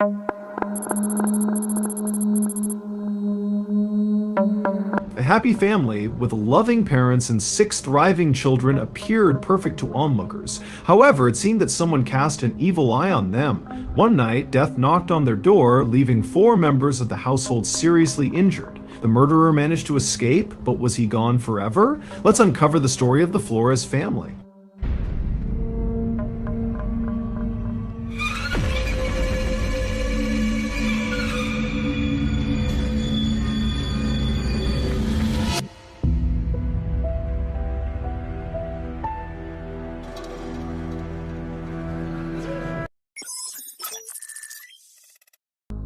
A happy family with loving parents and 6 thriving children appeared perfect to onlookers. However, it seemed that someone cast an evil eye on them. One night, death knocked on their door, leaving 4 members of the household seriously injured. The murderer managed to escape, but was he gone forever? Let's uncover the story of the Flores family.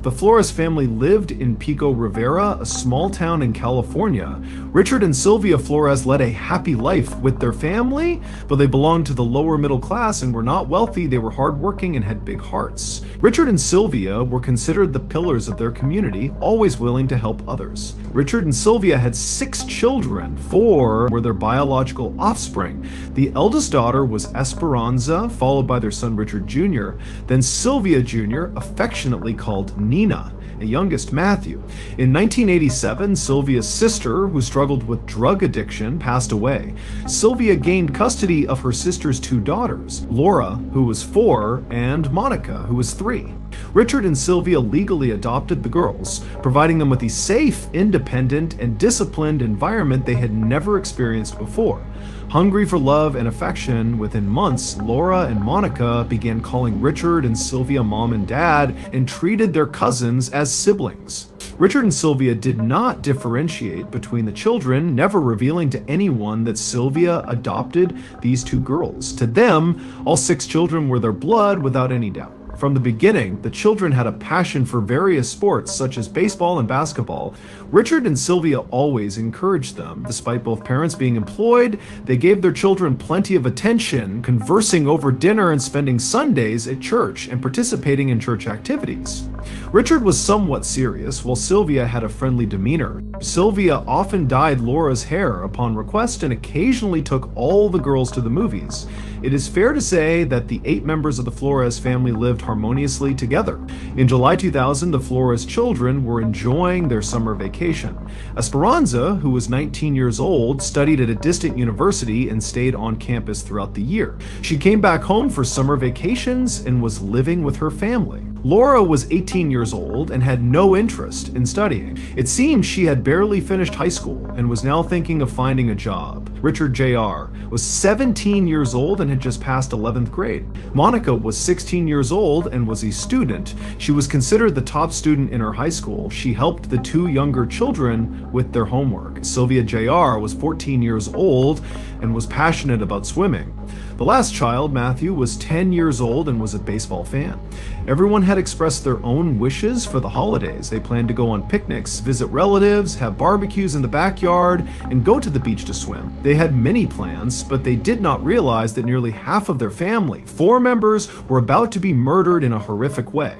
The Flores family lived in Pico Rivera, a small town in California. Richard and Sylvia Flores led a happy life with their family, but they belonged to the lower middle class and were not wealthy. They were hardworking and had big hearts. Richard and Sylvia were considered the pillars of their community, always willing to help others. Richard and Sylvia had 6 children. 4 were their biological offspring. The eldest daughter was Esperanza, followed by their son Richard Jr., then Sylvia Jr., affectionately called Nina, and youngest Matthew. In 1987, Sylvia's sister, who struggled with drug addiction, passed away. Sylvia gained custody of her sister's 2 daughters, Laura, who was 4, and Monica, who was 3. Richard and Sylvia legally adopted the girls, providing them with a safe, independent, and disciplined environment they had never experienced before. Hungry for love and affection, within months, Laura and Monica began calling Richard and Sylvia mom and dad and treated their cousins as siblings. Richard and Sylvia did not differentiate between the children, never revealing to anyone that Sylvia adopted these 2 girls. To them, all 6 children were their blood without any doubt. From the beginning, the children had a passion for various sports such as baseball and basketball. Richard and Sylvia always encouraged them. Despite both parents being employed, they gave their children plenty of attention, conversing over dinner and spending Sundays at church and participating in church activities. Richard was somewhat serious, while Sylvia had a friendly demeanor. Sylvia often dyed Laura's hair upon request and occasionally took all the girls to the movies. It is fair to say that the 8 members of the Flores family lived harmoniously together. In July 2000, the Flores children were enjoying their summer vacation. Esperanza, who was 19 years old, studied at a distant university and stayed on campus throughout the year. She came back home for summer vacations and was living with her family. Laura was 18 years old and had no interest in studying. It seemed she had barely finished high school and was now thinking of finding a job. Richard Jr. was 17 years old and had just passed 11th grade. Monica was 16 years old and was a student. She was considered the top student in her high school. She helped the 2 younger children with their homework. Sylvia Jr. was 14 years old and was passionate about swimming. The last child, Matthew, was 10 years old and was a baseball fan. Everyone had expressed their own wishes for the holidays. They planned to go on picnics, visit relatives, have barbecues in the backyard, and go to the beach to swim. They had many plans, but they did not realize that nearly half of their family, 4 members, were about to be murdered in a horrific way.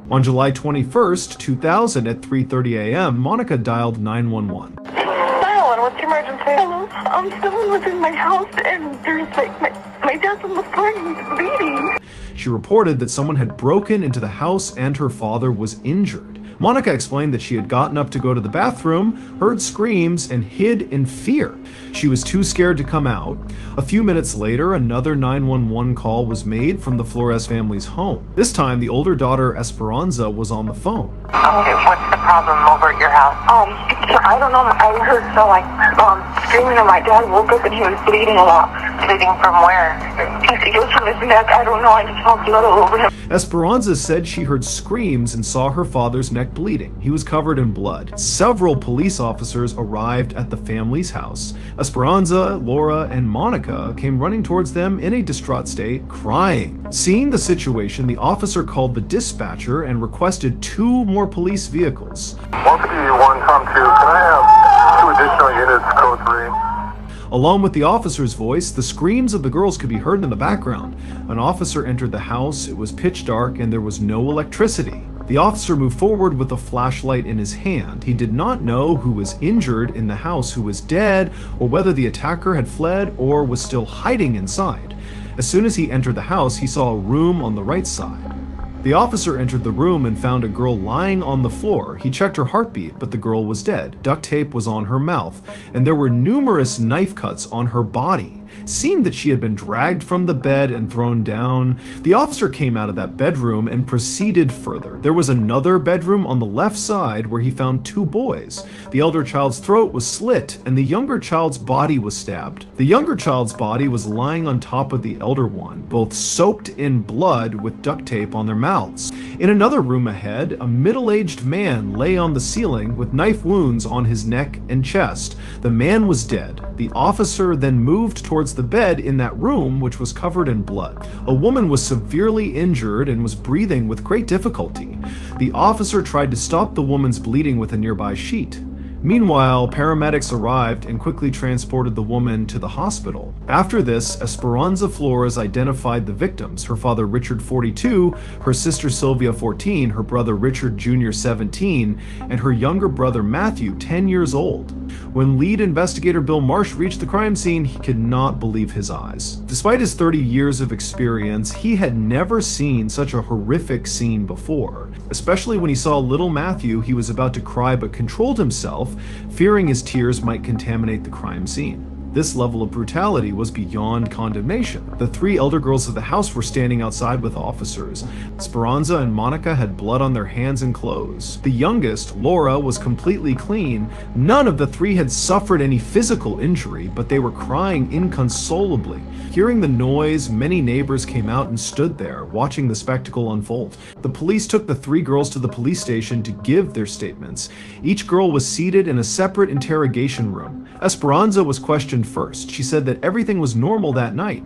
On July 21st, 2000 at 3:30 a.m., Monica dialed 911. What's your emergency? Hello. Someone was in my house and there's my dad's on the floor and he's bleeding. She reported that someone had broken into the house and her father was injured. Monica explained that she had gotten up to go to the bathroom, heard screams, and hid in fear. She was too scared to come out. A few minutes later, another 911 call was made from the Flores family's home. This time, the older daughter, Esperanza, was on the phone. Okay, what's the problem over at your house? I don't know. I heard screaming and my dad woke up and he was bleeding a lot. Bleeding from where? He goes from his neck. I don't know. I just saw blood all over him. Esperanza said she heard screams and saw her father's neck bleeding. He was covered in blood. Several police officers arrived at the family's house. Esperanza, Laura, and Monica came running towards them in a distraught state, crying. Seeing the situation, the officer called the dispatcher and requested 2 more police vehicles. 151, Tom 2, can I have 2 additional units, code 3? Along with the officer's voice, the screams of the girls could be heard in the background. An officer entered the house, it was pitch dark, and there was no electricity. The officer moved forward with a flashlight in his hand. He did not know who was injured in the house, who was dead, or whether the attacker had fled or was still hiding inside. As soon as he entered the house, he saw a room on the right side. The officer entered the room and found a girl lying on the floor. He checked her heartbeat, but the girl was dead. Duct tape was on her mouth, and there were numerous knife cuts on her body. It seemed that she had been dragged from the bed and thrown down. The officer came out of that bedroom and proceeded further. There was another bedroom on the left side where he found two boys. The elder child's throat was slit, and the younger child's body was stabbed. The younger child's body was lying on top of the elder one, both soaked in blood with duct tape on their mouths. In another room ahead, a middle-aged man lay on the ceiling with knife wounds on his neck and chest. The man was dead. The officer then moved towards the bed in that room, which was covered in blood. A woman was severely injured and was breathing with great difficulty. The officer tried to stop the woman's bleeding with a nearby sheet. Meanwhile, paramedics arrived and quickly transported the woman to the hospital. After this, Esperanza Flores identified the victims: her father Richard, 42, her sister Sylvia, 14, her brother Richard Jr., 17, and her younger brother Matthew, 10 years old. When lead investigator Bill Marsh reached the crime scene, he could not believe his eyes. Despite his 30 years of experience, he had never seen such a horrific scene before. Especially when he saw little Matthew, he was about to cry but controlled himself, fearing his tears might contaminate the crime scene. This level of brutality was beyond condemnation. The three elder girls of the house were standing outside with officers. Esperanza and Monica had blood on their hands and clothes. The youngest, Laura, was completely clean. None of the three had suffered any physical injury, but they were crying inconsolably. Hearing the noise, many neighbors came out and stood there, watching the spectacle unfold. The police took the three girls to the police station to give their statements. Each girl was seated in a separate interrogation room. Esperanza was questioned first. She said that everything was normal that night.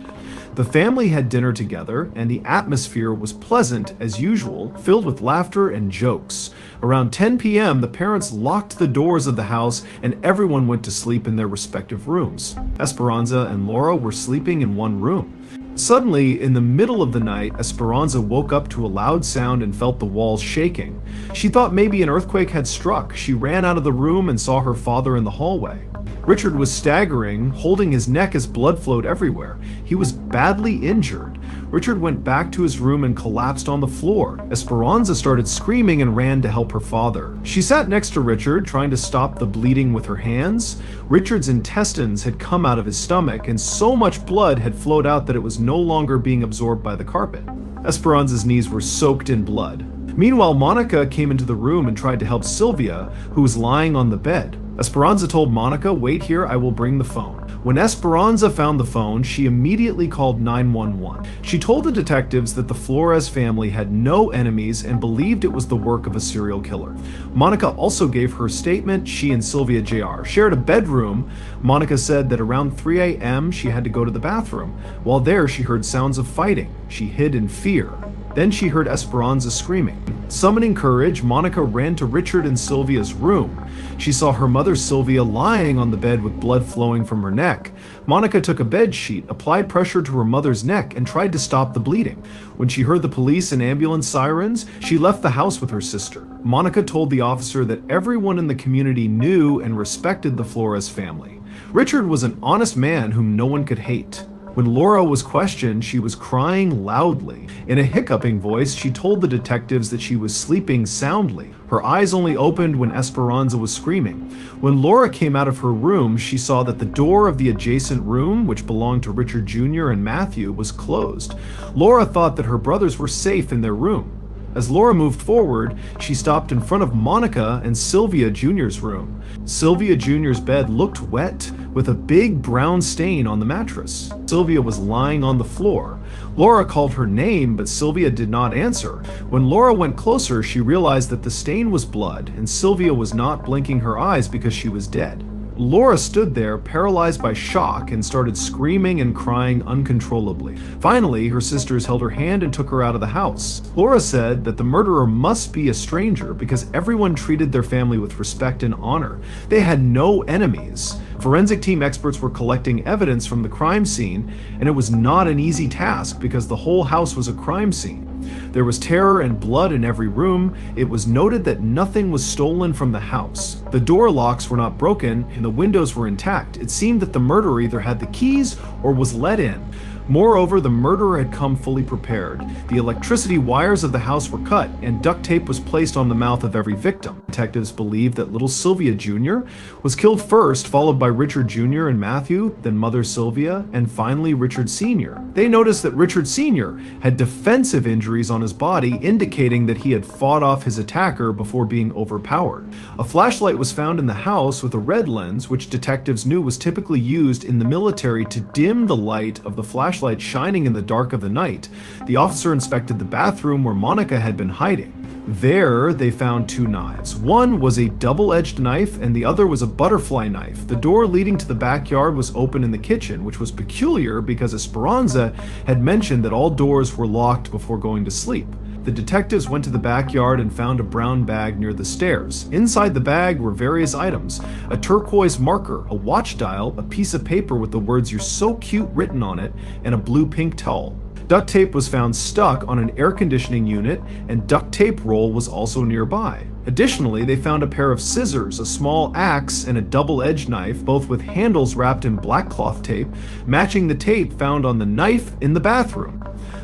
The family had dinner together, and the atmosphere was pleasant as usual, filled with laughter and jokes. Around 10 p.m., the parents locked the doors of the house and everyone went to sleep in their respective rooms. Esperanza and Laura were sleeping in one room. Suddenly, in the middle of the night, Esperanza woke up to a loud sound and felt the walls shaking. She thought maybe an earthquake had struck. She ran out of the room and saw her father in the hallway. Richard was staggering, holding his neck as blood flowed everywhere. He was badly injured. Richard went back to his room and collapsed on the floor. Esperanza started screaming and ran to help her father. She sat next to Richard, trying to stop the bleeding with her hands. Richard's intestines had come out of his stomach, and so much blood had flowed out that it was no longer being absorbed by the carpet. Esperanza's knees were soaked in blood. Meanwhile, Monica came into the room and tried to help Sylvia, who was lying on the bed. Esperanza told Monica, "Wait here, I will bring the phone." When Esperanza found the phone, she immediately called 911. She told the detectives that the Flores family had no enemies and believed it was the work of a serial killer. Monica also gave her statement. She and Sylvia Jr. shared a bedroom. Monica said that around 3 a.m. she had to go to the bathroom. While there, she heard sounds of fighting. She hid in fear. Then she heard Esperanza screaming. Summoning courage, Monica ran to Richard and Sylvia's room. She saw her mother Sylvia lying on the bed with blood flowing from her neck. Monica took a bed sheet, applied pressure to her mother's neck, and tried to stop the bleeding. When she heard the police and ambulance sirens, she left the house with her sister. Monica told the officer that everyone in the community knew and respected the Flores family. Richard was an honest man whom no one could hate. When Laura was questioned, she was crying loudly. In a hiccuping voice, she told the detectives that she was sleeping soundly. Her eyes only opened when Esperanza was screaming. When Laura came out of her room, she saw that the door of the adjacent room, which belonged to Richard Jr. and Matthew, was closed. Laura thought that her brothers were safe in their room. As Laura moved forward, she stopped in front of Monica and Sylvia Jr.'s room. Sylvia Jr.'s bed looked wet, with a big brown stain on the mattress. Sylvia was lying on the floor. Laura called her name, but Sylvia did not answer. When Laura went closer, she realized that the stain was blood, and Sylvia was not blinking her eyes because she was dead. Laura stood there, paralyzed by shock, and started screaming and crying uncontrollably. Finally, her sisters held her hand and took her out of the house. Laura said that the murderer must be a stranger because everyone treated their family with respect and honor. They had no enemies. Forensic team experts were collecting evidence from the crime scene, and it was not an easy task because the whole house was a crime scene. There was terror and blood in every room. It was noted that nothing was stolen from the house. The door locks were not broken and the windows were intact. It seemed that the murderer either had the keys or was let in. Moreover, the murderer had come fully prepared. The electricity wires of the house were cut, and duct tape was placed on the mouth of every victim. Detectives believed that little Sylvia Jr. was killed first, followed by Richard Jr. and Matthew, then Mother Sylvia, and finally Richard Sr. They noticed that Richard Sr. had defensive injuries on his body, indicating that he had fought off his attacker before being overpowered. A flashlight was found in the house with a red lens, which detectives knew was typically used in the military to dim the light of the flashlight shining in the dark of the night. The officer inspected the bathroom where Monica had been hiding. There, they found two knives. One was a double-edged knife and the other was a butterfly knife. The door leading to the backyard was open in the kitchen, which was peculiar because Esperanza had mentioned that all doors were locked before going to sleep. The detectives went to the backyard and found a brown bag near the stairs. Inside the bag were various items: a turquoise marker, a watch dial, a piece of paper with the words "You're so cute" written on it, and a blue-pink towel. Duct tape was found stuck on an air conditioning unit, and duct tape roll was also nearby. Additionally, they found a pair of scissors, a small axe, and a double-edged knife, both with handles wrapped in black cloth tape, matching the tape found on the knife in the bathroom.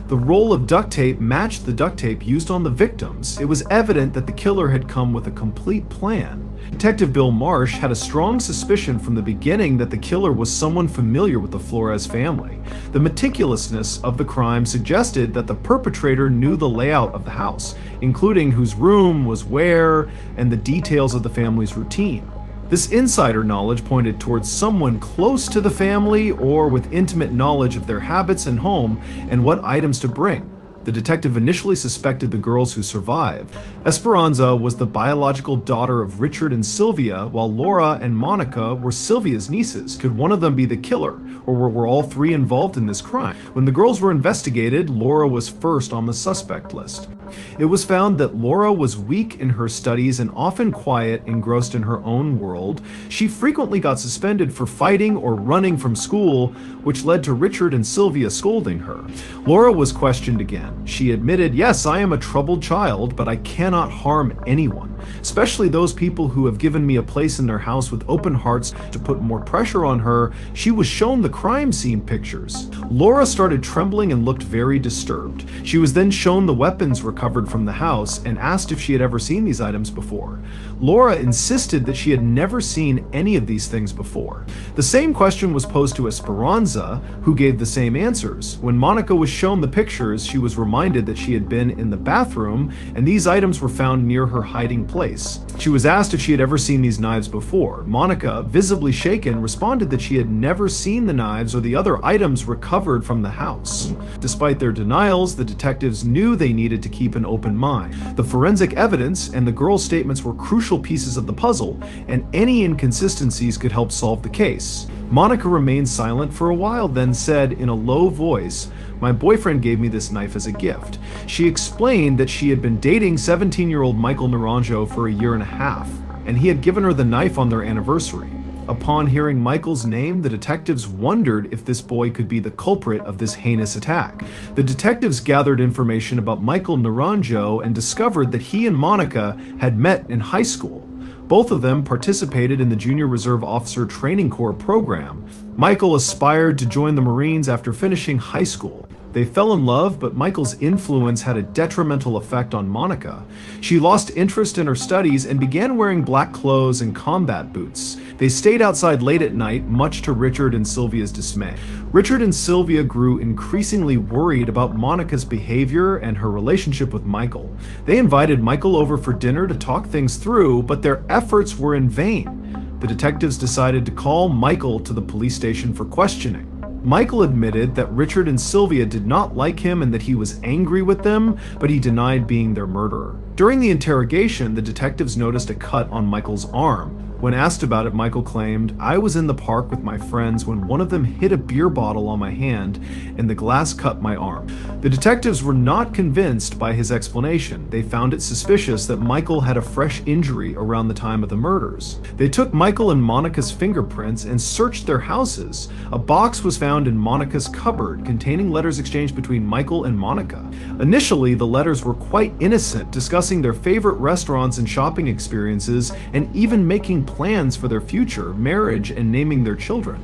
The roll of duct tape matched the duct tape used on the victims. It was evident that the killer had come with a complete plan. Detective Bill Marsh had a strong suspicion from the beginning that the killer was someone familiar with the Flores family. The meticulousness of the crime suggested that the perpetrator knew the layout of the house, including whose room was where and the details of the family's routine. This insider knowledge pointed towards someone close to the family or with intimate knowledge of their habits and home and what items to bring. The detective initially suspected the girls who survived. Esperanza was the biological daughter of Richard and Sylvia, while Laura and Monica were Sylvia's nieces. Could one of them be the killer, or were all three involved in this crime? When the girls were investigated, Laura was first on the suspect list. It was found that Laura was weak in her studies and often quiet, engrossed in her own world. She frequently got suspended for fighting or running from school, which led to Richard and Sylvia scolding her. Laura was questioned again. She admitted, "Yes, I am a troubled child, but I cannot harm anyone, especially those people who have given me a place in their house with open hearts." To put more pressure on her, she was shown the crime scene pictures. Laura started trembling and looked very disturbed. She was then shown the weapons recovered from the house and asked if she had ever seen these items before. Laura insisted that she had never seen any of these things before. The same question was posed to Esperanza, who gave the same answers. When Monica was shown the pictures, she was reminded that she had been in the bathroom and these items were found near her hiding place. She was asked if she had ever seen these knives before. Monica, visibly shaken, responded that she had never seen the knives or the other items recovered from the house. Despite their denials, the detectives knew they needed to keep an open mind. The forensic evidence and the girls' statements were crucial pieces of the puzzle, and any inconsistencies could help solve the case. Monica remained silent for a while, then said in a low voice, "My boyfriend gave me this knife as a gift." She explained that she had been dating 17-year-old Michael Naranjo for a year and a half, and he had given her the knife on their anniversary. Upon hearing Michael's name, the detectives wondered if this boy could be the culprit of this heinous attack. The detectives gathered information about Michael Naranjo and discovered that he and Monica had met in high school. Both of them participated in the Junior Reserve Officer Training Corps program. Michael aspired to join the Marines after finishing high school. They fell in love, but Michael's influence had a detrimental effect on Monica. She lost interest in her studies and began wearing black clothes and combat boots. They stayed outside late at night, much to Richard and Sylvia's dismay. Richard and Sylvia grew increasingly worried about Monica's behavior and her relationship with Michael. They invited Michael over for dinner to talk things through, but their efforts were in vain. The detectives decided to call Michael to the police station for questioning. Michael admitted that Richard and Sylvia did not like him and that he was angry with them, but he denied being their murderer. During the interrogation, the detectives noticed a cut on Michael's arm. When asked about it, Michael claimed, "I was in the park with my friends when one of them hit a beer bottle on my hand and the glass cut my arm." The detectives were not convinced by his explanation. They found it suspicious that Michael had a fresh injury around the time of the murders. They took Michael and Monica's fingerprints and searched their houses. A box was found in Monica's cupboard containing letters exchanged between Michael and Monica. Initially, the letters were quite innocent, discussing their favorite restaurants and shopping experiences, and even making plans for their future, marriage, and naming their children.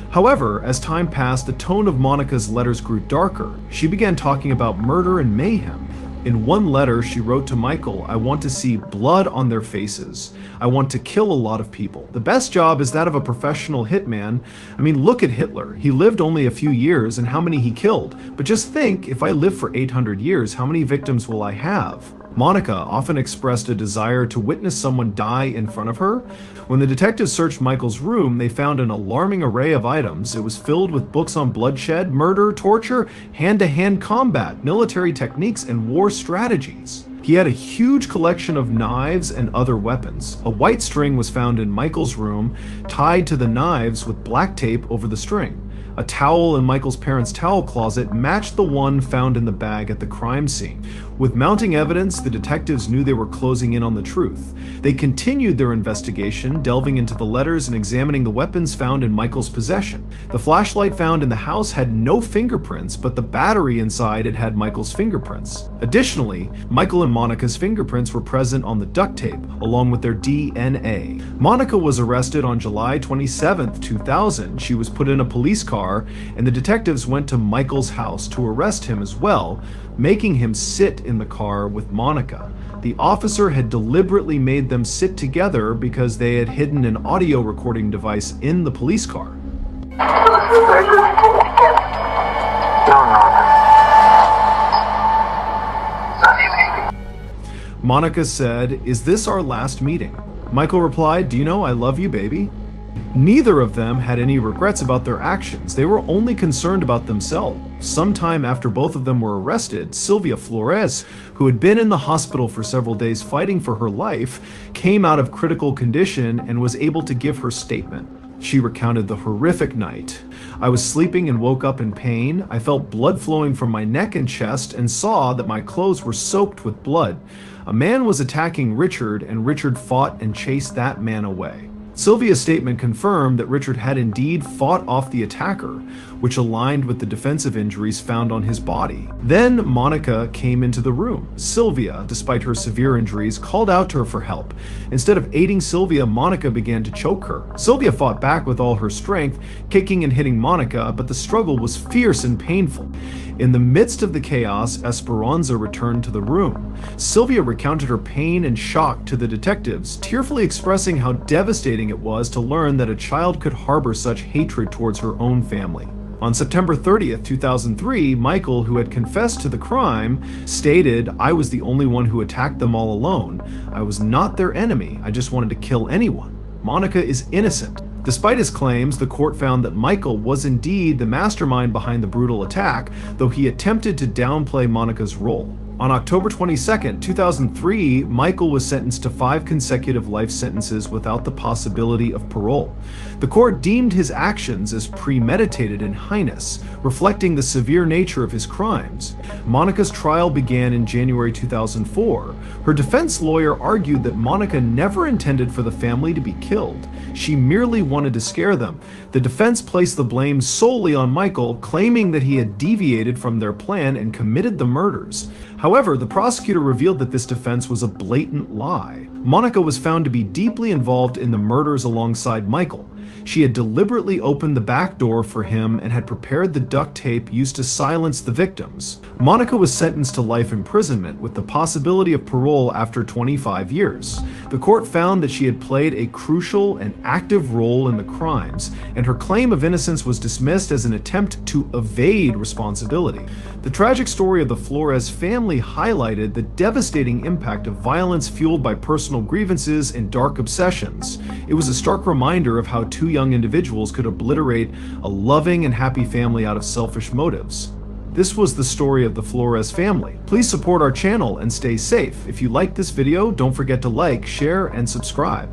However, as time passed, the tone of Monica's letters grew darker. She began talking about murder and mayhem. In one letter, she wrote to Michael, "I want to see blood on their faces. I want to kill a lot of people. The best job is that of a professional hitman. I mean, look at Hitler. He lived only a few years and how many he killed. But just think, if I live for 800 years, how many victims will I have?" Monica often expressed a desire to witness someone die in front of her. When the detectives searched Michael's room, they found an alarming array of items. It was filled with books on bloodshed, murder, torture, hand-to-hand combat, military techniques, and war strategies. He had a huge collection of knives and other weapons. A white string was found in Michael's room, tied to the knives with black tape over the string. A towel in Michael's parents' towel closet matched the one found in the bag at the crime scene. With mounting evidence, the detectives knew they were closing in on the truth. They continued their investigation, delving into the letters and examining the weapons found in Michael's possession. The flashlight found in the house had no fingerprints, but the battery inside it had Michael's fingerprints. Additionally, Michael and Monica's fingerprints were present on the duct tape, along with their DNA. Monica was arrested on July 27, 2000. She was put in a police car, and the detectives went to Michael's house to arrest him as well, making him sit in the car with Monica. The officer had deliberately made them sit together because they had hidden an audio recording device in the police car. Monica said, "Is this our last meeting?" Michael replied, "Do you know I love you, baby?" Neither of them had any regrets about their actions. They were only concerned about themselves. Sometime after both of them were arrested, Sylvia Flores, who had been in the hospital for several days fighting for her life, came out of critical condition and was able to give her statement. She recounted the horrific night. "I was sleeping and woke up in pain. I felt blood flowing from my neck and chest and saw that my clothes were soaked with blood. A man was attacking Richard, and Richard fought and chased that man away." Sylvia's statement confirmed that Richard had indeed fought off the attacker, which aligned with the defensive injuries found on his body. Then Monica came into the room. Sylvia, despite her severe injuries, called out to her for help. Instead of aiding Sylvia, Monica began to choke her. Sylvia fought back with all her strength, kicking and hitting Monica, but the struggle was fierce and painful. In the midst of the chaos, Esperanza returned to the room. Sylvia recounted her pain and shock to the detectives, tearfully expressing how devastating it was to learn that a child could harbor such hatred towards her own family. On September 30th, 2003, Michael, who had confessed to the crime, stated, "I was the only one who attacked them all alone. I was not their enemy. I just wanted to kill anyone." Monica is innocent. Despite his claims, the court found that Michael was indeed the mastermind behind the brutal attack, though he attempted to downplay Monica's role. On October 22, 2003, Michael was sentenced to 5 consecutive life sentences without the possibility of parole. The court deemed his actions as premeditated and heinous, reflecting the severe nature of his crimes. Monica's trial began in January 2004. Her defense lawyer argued that Monica never intended for the family to be killed. She merely wanted to scare them. The defense placed the blame solely on Michael, claiming that he had deviated from their plan and committed the murders. However, the prosecutor revealed that this defense was a blatant lie. Monica was found to be deeply involved in the murders alongside Michael. She had deliberately opened the back door for him and had prepared the duct tape used to silence the victims. Monica was sentenced to life imprisonment with the possibility of parole after 25 years. The court found that she had played a crucial and active role in the crimes, and her claim of innocence was dismissed as an attempt to evade responsibility. The tragic story of the Flores family highlighted the devastating impact of violence fueled by personal grievances and dark obsessions. It was a stark reminder of how two young individuals could obliterate a loving and happy family out of selfish motives. This was the story of the Flores family. Please support our channel and stay safe. If you liked this video, don't forget to like, share, and subscribe.